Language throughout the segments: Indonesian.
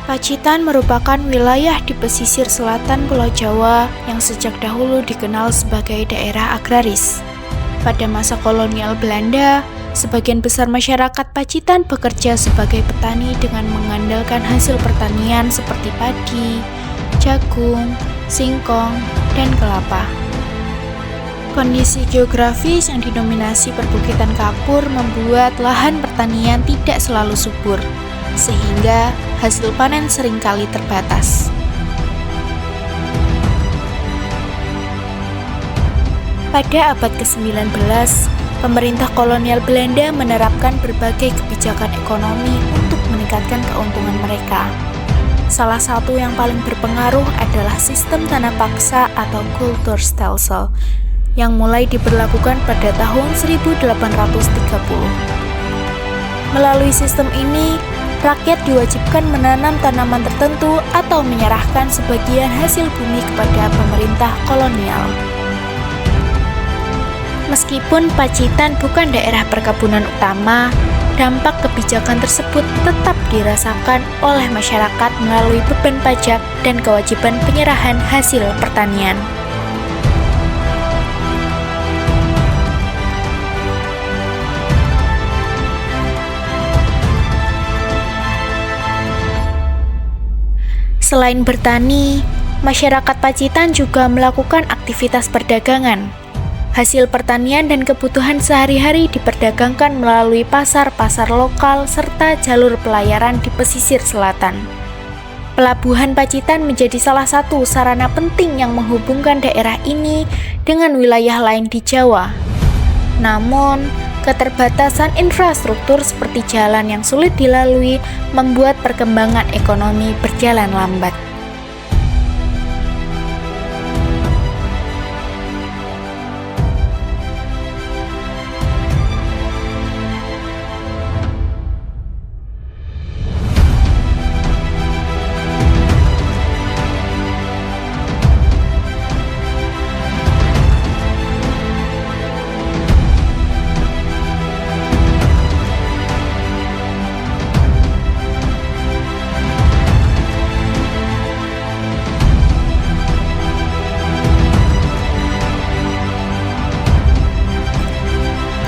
Pacitan merupakan wilayah di pesisir selatan Pulau Jawa yang sejak dahulu dikenal sebagai daerah agraris. Pada masa kolonial Belanda, sebagian besar masyarakat Pacitan bekerja sebagai petani dengan mengandalkan hasil pertanian seperti padi, jagung, singkong, dan kelapa. Kondisi geografis yang didominasi perbukitan kapur membuat lahan pertanian tidak selalu subur, sehingga hasil panen seringkali terbatas. Pada abad ke-19, pemerintah kolonial Belanda menerapkan berbagai kebijakan ekonomi untuk meningkatkan keuntungan mereka. Salah satu yang paling berpengaruh adalah sistem tanah paksa atau kulturstelsel yang mulai diberlakukan pada tahun 1830. Melalui sistem ini, rakyat diwajibkan menanam tanaman tertentu atau menyerahkan sebagian hasil bumi kepada pemerintah kolonial. Meskipun Pacitan bukan daerah perkebunan utama, dampak kebijakan tersebut tetap dirasakan oleh masyarakat melalui beban pajak dan kewajiban penyerahan hasil pertanian. Selain bertani, masyarakat Pacitan juga melakukan aktivitas perdagangan. Hasil pertanian dan kebutuhan sehari-hari diperdagangkan melalui pasar-pasar lokal serta jalur pelayaran di pesisir selatan. Pelabuhan Pacitan menjadi salah satu sarana penting yang menghubungkan daerah ini dengan wilayah lain di Jawa. Namun, keterbatasan infrastruktur seperti jalan yang sulit dilalui membuat perkembangan ekonomi berjalan lambat.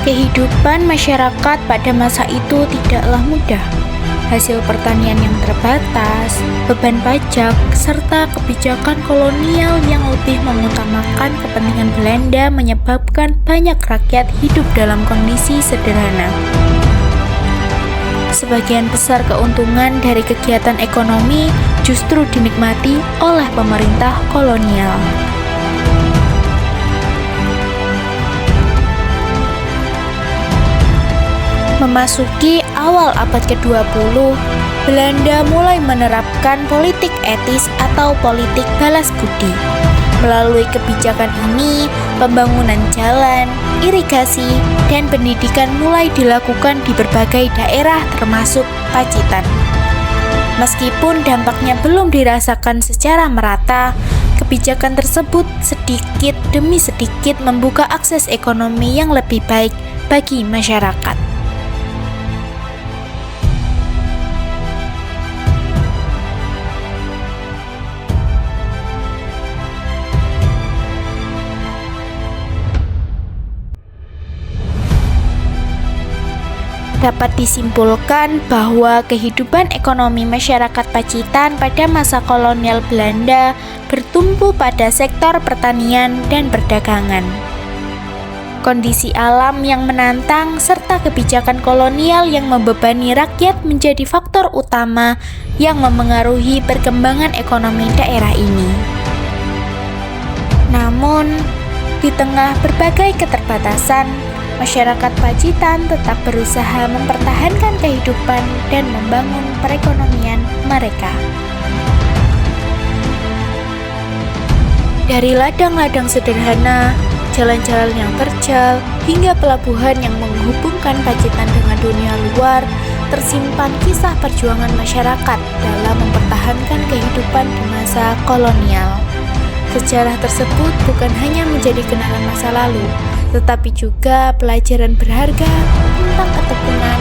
Kehidupan masyarakat pada masa itu tidaklah mudah. Hasil pertanian yang terbatas, beban pajak, serta kebijakan kolonial yang lebih mengutamakan kepentingan Belanda menyebabkan banyak rakyat hidup dalam kondisi sederhana. Sebagian besar keuntungan dari kegiatan ekonomi justru dinikmati oleh pemerintah kolonial. Memasuki awal abad ke-20, Belanda mulai menerapkan politik etis atau politik balas budi. Melalui kebijakan ini, pembangunan jalan, irigasi, dan pendidikan mulai dilakukan di berbagai daerah termasuk Pacitan. Meskipun dampaknya belum dirasakan secara merata, kebijakan tersebut sedikit demi sedikit membuka akses ekonomi yang lebih baik bagi masyarakat. Dapat disimpulkan bahwa kehidupan ekonomi masyarakat Pacitan pada masa kolonial Belanda bertumpu pada sektor pertanian dan perdagangan. Kondisi alam yang menantang serta kebijakan kolonial yang membebani rakyat menjadi faktor utama yang memengaruhi perkembangan ekonomi daerah ini. Namun, di tengah berbagai keterbatasan, masyarakat Pacitan tetap berusaha mempertahankan kehidupan dan membangun perekonomian mereka. Dari ladang-ladang sederhana, jalan-jalan yang terjal, hingga pelabuhan yang menghubungkan Pacitan dengan dunia luar, tersimpan kisah perjuangan masyarakat dalam mempertahankan kehidupan di masa kolonial. Sejarah tersebut bukan hanya menjadi kenangan masa lalu, tetapi juga pelajaran berharga tentang ketekunan